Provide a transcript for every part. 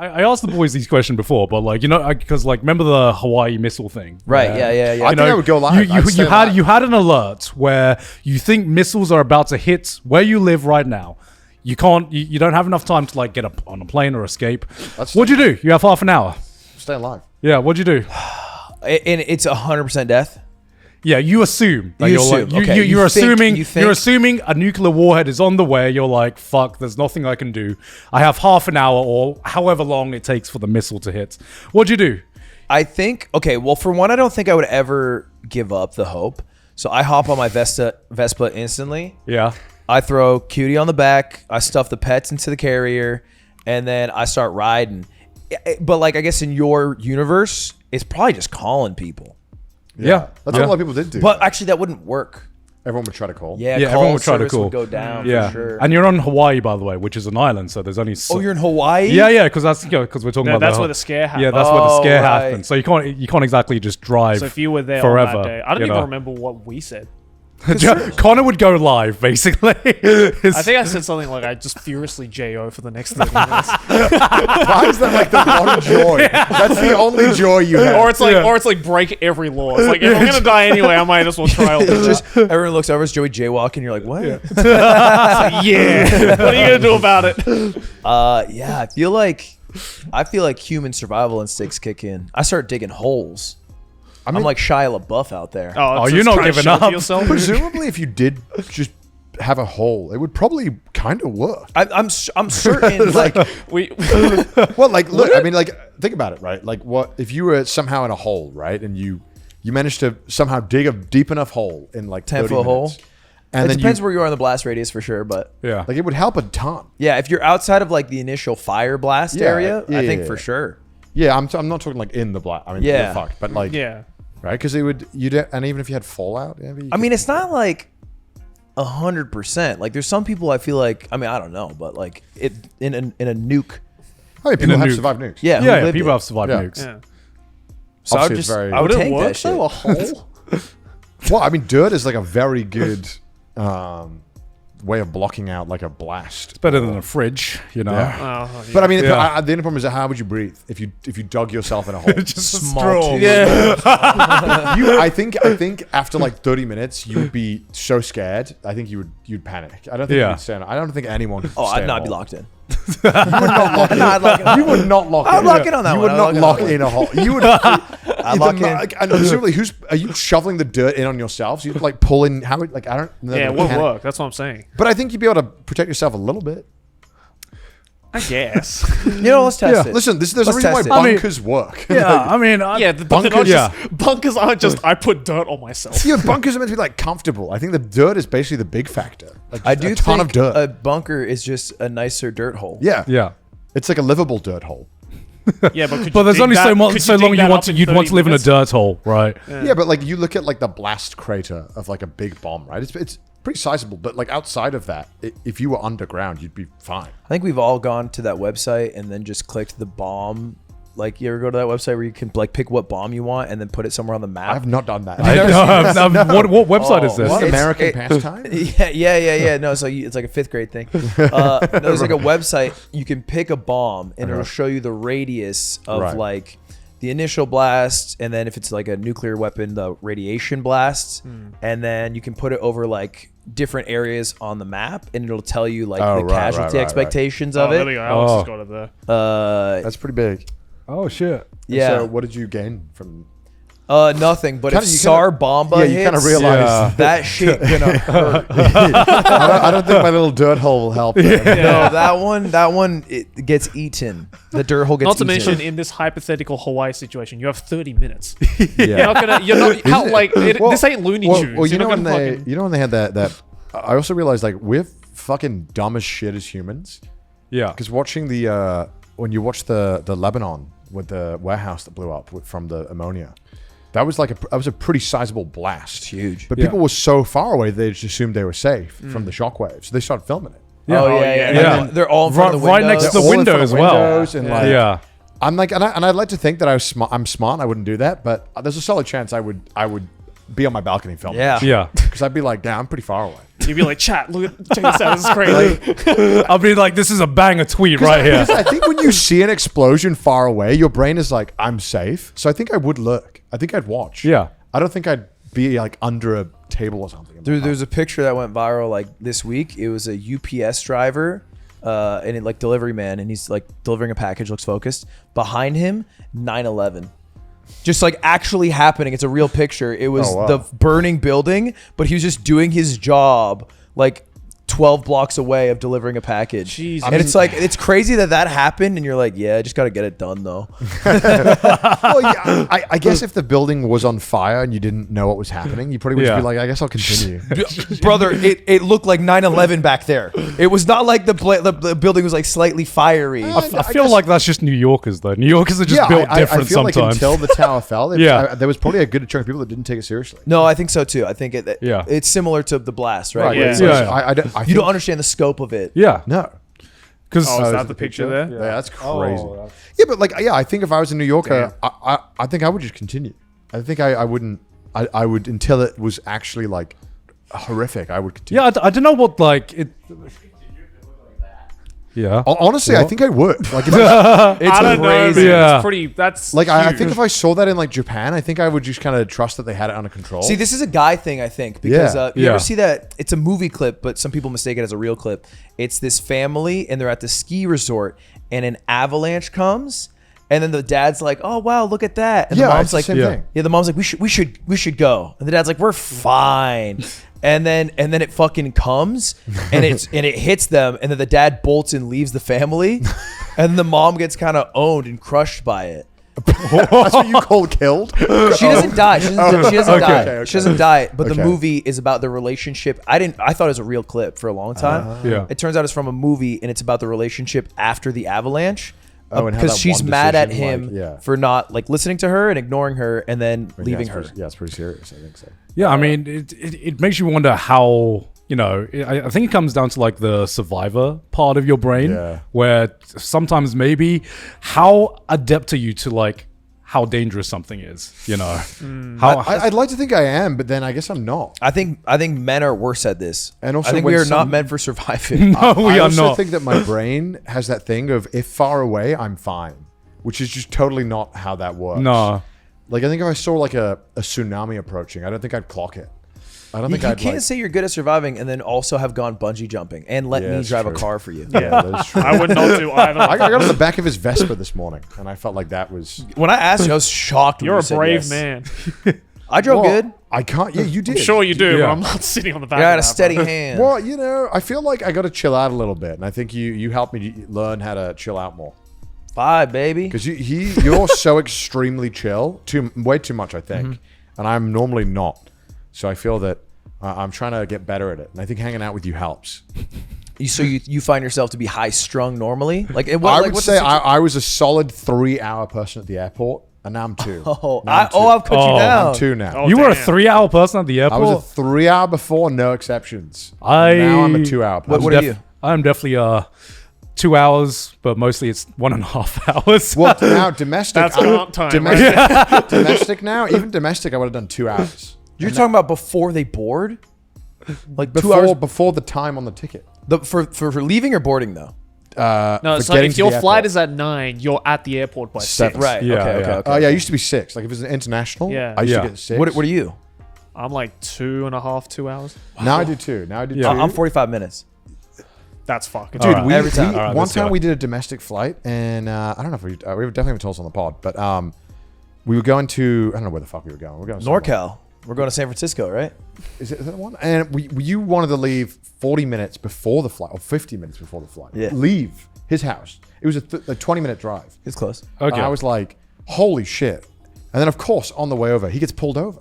I asked the boys these questions before, but like, because like, remember the Hawaii missile thing? Right, yeah. I think I would go live. You had an alert where you think missiles are about to hit where you live right now. You can't. You don't have enough time to like get up on a plane or escape. What'd you do? You have half an hour. Stay alive. Yeah. What'd you do? And it's 100% death. Yeah, you assume. Like, You're assuming a nuclear warhead is on the way. You're like, fuck, there's nothing I can do. I have half an hour or however long it takes for the missile to hit. What'd you do? I think, okay, well, for one, I don't think I would ever give up the hope. So I hop on my Vespa instantly. Yeah. I throw Cutie on the back. I stuff the pets into the carrier. And then I start riding. But like, I guess in your universe, it's probably just calling people. Yeah. That's what a lot of people did do. But actually, that wouldn't work. Everyone would try to call. Yeah, everyone would try to call. Would go down. Yeah, for sure. And you're on Hawaii, by the way, which is an island, so there's only. Oh, you're in Hawaii? Yeah, because that's because we're talking about. That's where the scare happened. Yeah, that's where the scare happened. So you can't exactly just drive. So if you were there forever, on that day, I don't even remember what we said. Connor would go live, basically. I think I said something like, I just furiously JO for the next 30 minutes. Why is that like the one joy? That's the only joy you have. Or it's like break every law. It's like, if I'm going to die anyway, I might as well try all this. Everyone looks over, it's Joey jaywalking, you're like, what? Yeah. What are you going to do about it? Yeah, I feel like human survival instincts kick in. I start digging holes. I'm like Shia LaBeUff out there. Oh, you're not giving up. Presumably, if you did just have a hole, it would probably kind of work. I'm certain. like well, like look, I mean, like think about it, right? Like, what if you were somehow in a hole, right, and you managed to somehow dig a deep enough hole in like 10-foot hole. And it depends where you are in the blast radius for sure, but yeah, like it would help a ton. Yeah, if you're outside of like the initial fire blast area, I think for sure. Yeah, I'm not talking like in the blast. I mean, you're fucked, but like right? Because and even if you had fallout, I mean, it's not like 100%. Like, there's some people I feel like, I mean, I don't know, but like it in a nuke. Oh, yeah, people have survived nukes. Yeah, people have survived nukes. Yeah. So I would take that shit. A hole? Well, I mean, dirt is like a very good way of blocking out like a blast. It's better than a fridge, you know. Yeah. But I mean, the only problem is how would you breathe if you dug yourself in a hole? Just a straw. I think after like 30 minutes you would be so scared. I think you'd panic. I don't think you'd stand. I don't think anyone could I'd not be locked in. You would not lock in. I'd lock in on that one. You would not lock in a hole. You would. I'd lock in. And presumably, are you shoveling the dirt in on yourself? So you'd like pull in. How? Like I don't know. Yeah, it would work. That's what I'm saying. But I think you'd be able to protect yourself a little bit. I guess. Let's test it. Listen, there's a reason why bunkers work. Yeah, I mean, bunkers aren't just I put dirt on myself. Yeah, bunkers are meant to be like comfortable. I think the dirt is basically the big factor. Like, I do a ton think of dirt. a bunker is just a nicer dirt hole. Yeah. It's like a livable dirt hole. Yeah, but there's only so long you'd want to live in a dirt hole, right? Yeah, but like you look at like the blast crater of like a big bomb, right? It's pretty sizable, but like outside of that, if you were underground, you'd be fine. I think we've all gone to that website and then just clicked the bomb. Like, you ever go to that website where you can like pick what bomb you want and then put it somewher on the map? I have not done that. What website is this? What, American Pastime? Yeah. No, so it's like a 5th grade thing. No, there's like a website you can pick a bomb and it'll show you the radius of like the initial blast, and then if it's like a nuclear weapon, the radiation blasts, and then you can put it over like different areas on the map, and it'll tell you like the casualty expectations of it. There we go. Alex has got it there. That's pretty big. Oh shit! Yeah. So what did you gain from? But if Tsar Bomba hits, you kind of realize that shit gonna hurt. I don't think my little dirt hole will help. No, that one it gets eaten. The dirt hole gets eaten. Not to mention, in this hypothetical Hawaii situation, you have 30 minutes. You're not like this ain't Looney Tunes. Well, you know when they had that. I also realized like we're fucking dumb as shit as humans. Yeah, because watching when you watch the Lebanon with the warehouse that blew up from the ammonia. That was a pretty sizable blast. It's huge. But people were so far away, they just assumed they were safe from the shockwaves. So they started filming it. Yeah. Yeah. They're all in front of the right next to the window as well. And I'm like, and I'd like to think that I'm smart. I wouldn't do that, but there's a solid chance I would be on my balcony filming. Yeah. Yeah. Because I'd be like, damn, I'm pretty far away. You'd be like, chat, check this out. This is crazy. I'll be like, this is a banger tweet right here. I think when you see an explosion far away, your brain is like, I'm safe. So I think I would look. I think I'd watch. Yeah. I don't think I'd be like under a table or something. There's a picture that went viral like this week. It was a UPS driver and it, like delivery man, and he's like delivering a package, looks focused. Behind him, 9/11. Just like actually happening. It's a real picture. It was the burning building, but he was just doing his job like 12 blocks away of delivering a package. Jeez. And it's like, it's crazy that happened, and you're like, yeah, I just got to get it done though. Well, yeah, I guess if the building was on fire and you didn't know what was happening, you probably would just be like, I guess I'll continue. Brother, it looked like 9/11 back there. It was not like the building was like slightly fiery. I feel like that's just New Yorkers, though. New Yorkers are just built different I feel sometimes. like until the tower fell, Yeah. there was probably a good chunk of people that didn't take it seriously. No, I think so too. I think Yeah. it's similar to the blast, right? Yeah. Where it's Yeah. like, I you think- don't understand the scope of it. Yeah. No. Because Oh, is is that it the the picture picture? there? Yeah, that's crazy. Oh, Yeah, but like, I think if I was a New Yorker, I think I would just continue. I think I wouldn't. I would until it was actually like horrific. I would continue. yeah, I don't know what like it. Yeah. Honestly, I think I would. Like, if I don't know. crazy. Man. Yeah. It's pretty. That's like I huge. think if I saw that in like Japan, I think I would just kind of trust that they had it under control. See, this is a guy thing, I think, because Yeah. you Yeah. ever see that? It's a movie clip, but some people mistake it as a real clip. It's this family, and they're at the ski resort, and an avalanche comes, and then the dad's like, "Oh wow, look at that!" And Yeah, the mom's it's the like, same thing. "Yeah." The mom's like, "We should go," and the dad's like, "We're fine." And then it fucking comes, and it hits them, and then the dad bolts and leaves the family, and the mom gets kind of owned and crushed by it. That's what you call killed. She doesn't die. She doesn't die. Okay. She doesn't die. But the Okay. movie is about the relationship. I thought it was a real clip for a long time. Yeah. It turns out it's from a movie, and it's about the relationship after the avalanche. Oh, and how Because that she's one mad at decision, him like, yeah. for not like listening to her and ignoring her, and then leaving yeah, her. It's pretty serious. I think so. Yeah, I mean, it makes you wonder how, you know, I think it comes down to like the survivor part of your brain, Yeah. where sometimes maybe how adept are you to like how dangerous something is, you know? How I'd like to think I am, but then I guess I'm not. I think men are worse at this. And also I think when we are not some- meant for surviving. no, we I are also not. think that my brain has that thing of if far away, I'm fine, which is just totally not how that works. No. Like I think if I saw like a tsunami approaching, I don't think I'd clock it. I don't You think I'd can't like, say you're good at surviving and then also have gone bungee jumping and let Yeah, me that's drive a true. car for you. Yeah, that's true. I would not do either. I got on the back of his Vespa this morning, and I felt like that was. When I asked you, I was shocked. when You're you a said brave yes. man. I drove Well, good. I can't. Yeah, you did. I'm sure you do, Yeah. but I'm not sitting on the back. I got of a that, steady bro. hand. Well, you know, I feel like I got to chill out a little bit, and I think you helped me learn how to chill out more. Bye, baby. Because you're so extremely chill, way too much, I think, and I'm normally not. So I feel that I'm trying to get better at it, and I think hanging out with you helps. So you find yourself to be high strung normally? Like it I was. would say I was a solid 3-hour person at the airport, and now I'm 2. Oh, Now I'm 2. I've cut you Oh, down. I'm 2 now. Oh, You were a damn. 3-hour person at the I airport. was a 3-hour before, no exceptions. Now I'm a 2-hour person. What are you? I'm definitely 2 hours, but mostly it's 1.5 hours. Well, now domestic. That's comp time, Domestic now, even domestic, I would have done 2 hours. You're talking about before they board? Like 2 Before, hours before the time on the ticket. for leaving or boarding though? No, For so getting if to your the flight airport. is at 9, you're at the airport by 6. 7. Right. Yeah, okay. yeah. Okay. Yeah, it used to be 6. Like if it was an international, Yeah. I used Yeah. to get 6. What are you? I'm like 2.5, 2 hours. Now I do 2. Now I do 2. Yeah. I'm 45 minutes. That's fucking. Dude, Alright. we, Every time. we- Alright, one let's time go. we did a domestic flight, and I don't know if we definitely haven't told us on the pod, but we were going to, I don't know where the fuck we were going. We were going somewhere. NorCal. We're going to San Francisco, right? Is that one? And you wanted to leave 40 minutes before the flight, or 50 minutes before the flight. Yeah. Leave his house. It was a 20-minute drive. It's close. Okay. And I was like, holy shit. And then, of course, on the way over, he gets pulled over.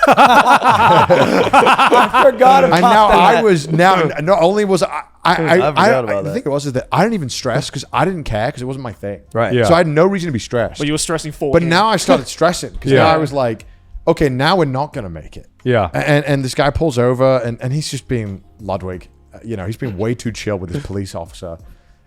I forgot about And now I was, not only was I forgot about the that. thing was is that I didn't even stress because I didn't care because it wasn't my thing. Right. Yeah. So I had no reason to be stressed. But you were stressing for But him. now I started stressing because Yeah. now I was like, okay, now we're not going to make it. Yeah. And this guy pulls over and he's just being Ludwig. You know, he's been way too chill with his police officer.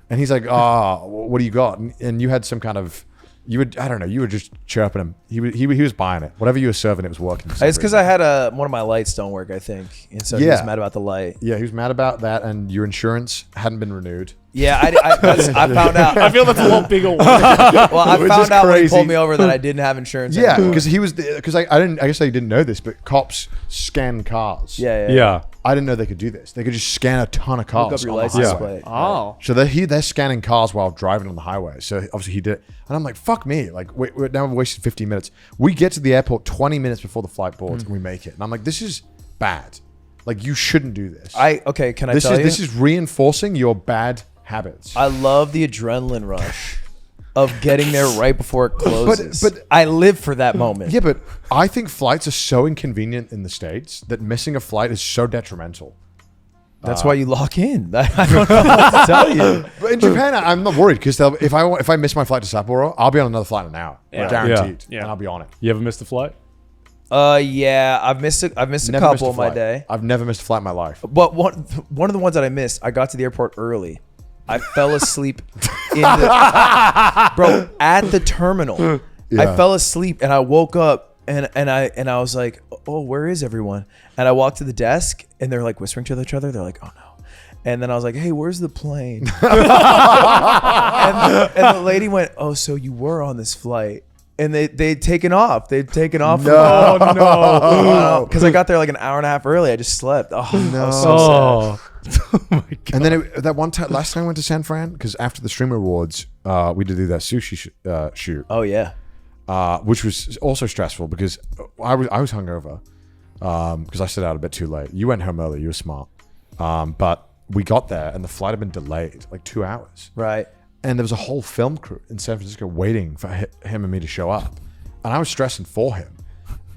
And he's like, what do you got? And you had some kind of you would, I don't know, you were just chirping him. He was buying it. Whatever you were serving, it was working. For some It's because reason. I had one of my lights don't work, I think, and so he was mad about the light. Yeah, he was mad about that, and your insurance hadn't been renewed. Yeah, I found out. I feel that's a lot bigger one. Well, I Which found is out when he crazy. pulled me over that I didn't have insurance. Yeah, anymore. because I guess I didn't know this, but cops scan cars. Yeah. I didn't know they could do this. They could just scan a ton of cars. Look up your on the license highway. plate. Oh. So they're scanning cars while driving on the highway. So obviously he did it. And I'm like, fuck me. Like, we're now wasted 15 minutes. We get to the airport 20 minutes before the flight boards and we make it. And I'm like, this is bad. Like, you shouldn't do this. Can I tell you? This is reinforcing your bad habits. I love the adrenaline rush of getting there right before it closes. but I live for that moment. Yeah, but I think flights are so inconvenient in the States that missing a flight is so detrimental. That's why you lock in. I don't know what to tell you. But in Japan, I'm not worried because if I miss my flight to Sapporo, I'll be on another flight in an hour, guaranteed, Yeah. and I'll be on it. You ever missed a flight? Yeah, I've missed a Never missed couple a in my flight. day. I've never missed a flight in my life. But one of the ones that I missed, I got to the airport early. I fell asleep at the terminal. Yeah. I fell asleep and I woke up and I was like, oh, where is everyone? And I walked to the desk and they're like whispering to each other. They're like, oh no. And then I was like, hey, where's the plane? and the lady went, oh, so you were on this flight. And they'd taken off. They'd taken off. No. No. Because I got there like an hour and a half early. I just slept. Oh, no. I was so sad. Oh my god. And then that one time, last time I went to San Fran, because after the Streamer Awards, we did do that sushi shoot, Oh, yeah. which was also stressful because I was hungover because I stayed out a bit too late. You went home early. You were smart. But we got there and the flight had been delayed like 2 hours. Right. And there was a whole film crew in San Francisco waiting for him and me to show up. And I was stressing for him.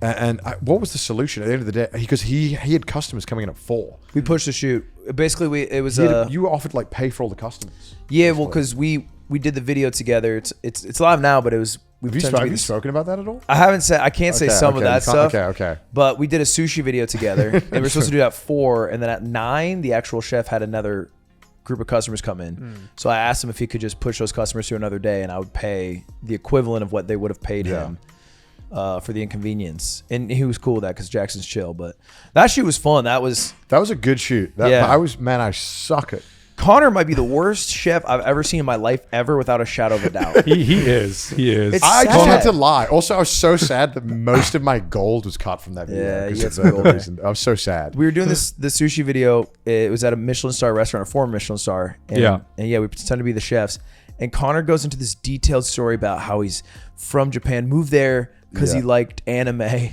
And what was the solution at the end of the day? Because he had customers coming in at 4. We pushed the shoot. Basically, it was You were offered like pay for all the customers. yeah. Well, because we did the video together. It's live now, but it was. Have you spoken about that at all? I haven't said. I can't say some of that stuff. Okay. But we did a sushi video together. They were supposed to do that at 4, and then at 9, the actual chef had another group of customers come in. So I asked him if he could just push those customers to another day, and I would pay the equivalent of what they would have paid him for the inconvenience. And he was cool with that because Jackson's chill. But that shoot was fun. That was a good shoot. I suck at. Connor might be the worst chef I've ever seen in my life ever, without a shadow of a doubt. He is. It's I just sad. had to lie. Also, I was so sad that most of my gold was cut from that video. Yeah, you because had of some the gold there. reason. I was so sad. We were doing the sushi video. It was at a Michelin star restaurant, a former Michelin star. And, Yeah. And we pretended to be the chefs. And Connor goes into this detailed story about how he's from Japan, moved there because he liked anime, and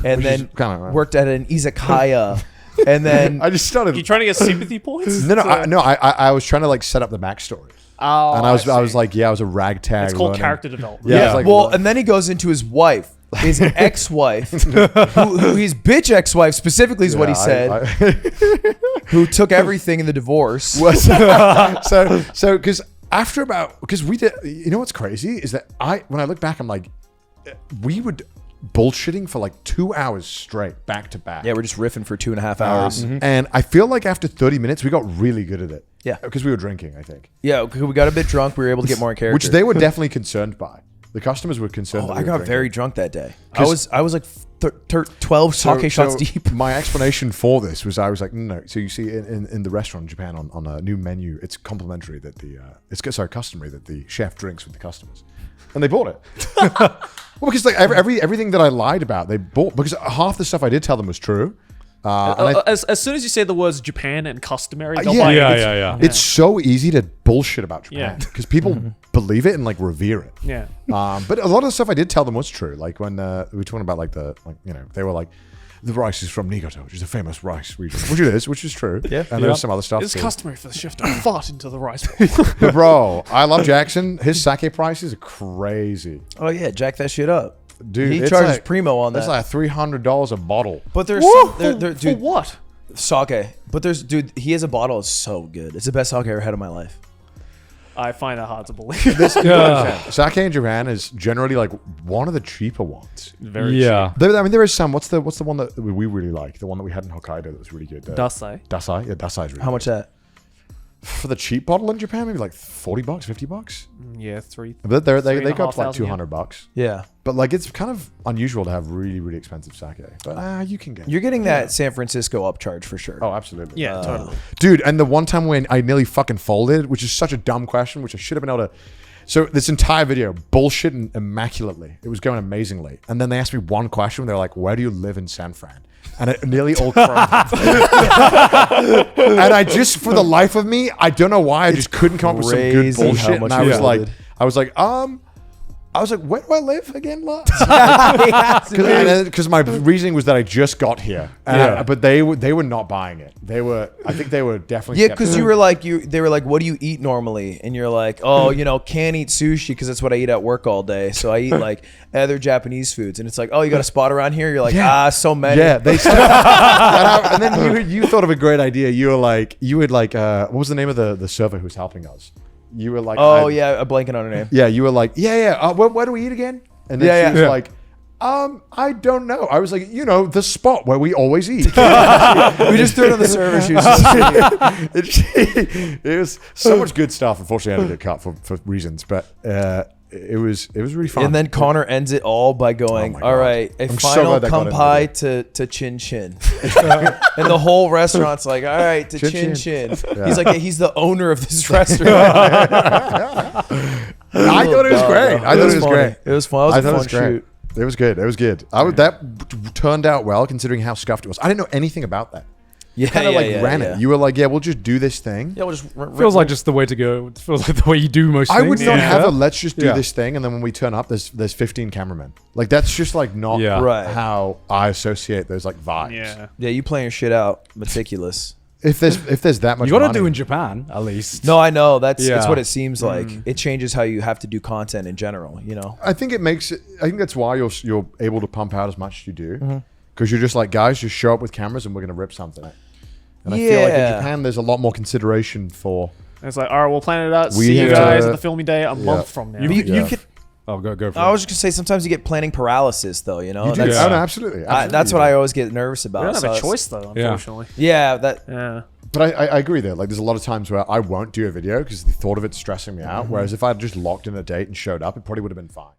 Which is then kinda- worked at an izakaya. And then I just started. You trying to get sympathy points? No, I was trying to like set up the backstory, Oh, and I was see. like, I was a ragtag. It's called learning. character development. Yeah, I was like, well, and then he goes into his wife, his ex-wife, who his bitch ex-wife specifically is what he said, who took everything in the divorce. so because we did, you know what's crazy is that when I look back, I'm like, we would bullshitting for like 2 hours straight, back to back. Yeah, we're just riffing for 2.5 hours. And I feel like after 30 minutes, we got really good at it. Yeah. Because we were drinking, I think. Yeah, we got a bit drunk. We were able to get more in character. Which they were definitely concerned by. The customers were concerned. Oh, that I we were got drinking. very drunk that day. I was like 12 sake shots deep. My explanation for this was I was like, no. So you see, in the restaurant in Japan on a new menu, it's complimentary that customary that the chef drinks with the customers, and they bought it. Well, because like everything that I lied about, they bought, because half the stuff I did tell them was true. As soon as you say the words Japan and customary, they'll yeah, buy it. Yeah. It's so easy to bullshit about Japan Yeah. because people believe it and like revere it. Yeah. But a lot of the stuff I did tell them was true. Like when we were talking about they were like, the rice is from Niigata, which is a famous rice region, which is true. Yeah. And there's some other stuff. It's too. customary for the chef to fart into the rice bowl. But bro, I love Jackson. His sake prices are crazy. Oh yeah, jack that shit up. Dude, He it's charges like, primo on that. It's like $300 a bottle. But there's For dude, what? sake. But he has a bottle. It's so good. It's the best sake I ever had in my life. I find that hard to believe. Sake in Japan is generally like one of the cheaper ones. Very Yeah. There is some. What's the one that we really like? The one that we had in Hokkaido that was really good. cheap. Dasai. Dasai. Yeah, Dasai is really How much that? For the cheap bottle in Japan, maybe like $40, $50. Yeah, three. But they go up to like $3,500, $200. Yeah. But like it's kind of unusual to have really, really expensive sake. But you can get. You're getting that San Francisco upcharge for sure. Oh, absolutely. Yeah, totally. Dude, and the one time when I nearly fucking folded, which is such a dumb question, which I should have been able to. So this entire video, bullshitting immaculately. It was going amazingly. And then they asked me one question. They're like, where do you live in San Fran? And it nearly all crumbled. And I just, for the life of me, I don't know why, I just couldn't come up with some good crazy how bullshit. much And you I was like, where do I live again, lot? Because my reasoning was that I just got here, but they were not buying it. I think they were definitely. Yeah, because they were like, what do you eat normally? And you're like, oh, can't eat sushi because that's what I eat at work all day. So I eat like other Japanese foods. And it's like, oh, you got a spot around here? You're like, so many. Yeah, they. And then you thought of a great idea. You would like, what was the name of the server who was helping us? You were like, I'm blanking on her name. Yeah, you were like, where do we eat again? And then she was like, I don't know. I was like, the spot where we always eat. We just threw it on the server. It was so much good stuff. Unfortunately, I had to get cut for reasons, but it was really fun. And then Connor ends it all by going, all right, a final kampai to Chin Chin. And the whole restaurant's like, all right, to Chin Chin. Yeah. He's like, he's the owner of this restaurant. I thought it was great. I thought it was great. It was fun. It was a fun shoot. It was good. It was good. That turned out well considering how scuffed it was. I didn't know anything about that. Yeah, kind of ran it. You were like, we'll just do this thing. Yeah, we'll just feels like just the way to go. It feels like the way you do most things. I would not have a let's just do this thing, and then when we turn up, there's 15 cameramen. Like that's just like not how I associate those like vibes. Yeah, you playing your shit out, meticulous. If there's that much, you got to do in Japan at least. No, I know it's what it seems like. It changes how you have to do content in general. I think it makes it. I think that's why you're able to pump out as much as you do, because you're just like, guys, just show up with cameras and we're gonna rip something. And I feel like in Japan, there's a lot more consideration for. It's like, all right, we'll plan it out. See you guys at the filming day a month from now. You could. Oh, go for it. I was just gonna say sometimes you get planning paralysis though. You do. Oh, no, absolutely. That's what I always get nervous about. We don't have a choice though, unfortunately. Yeah. But I agree there. Like, there's a lot of times where I won't do a video because the thought of it stressing me out. Whereas if I had just locked in a date and showed up, it probably would have been fine.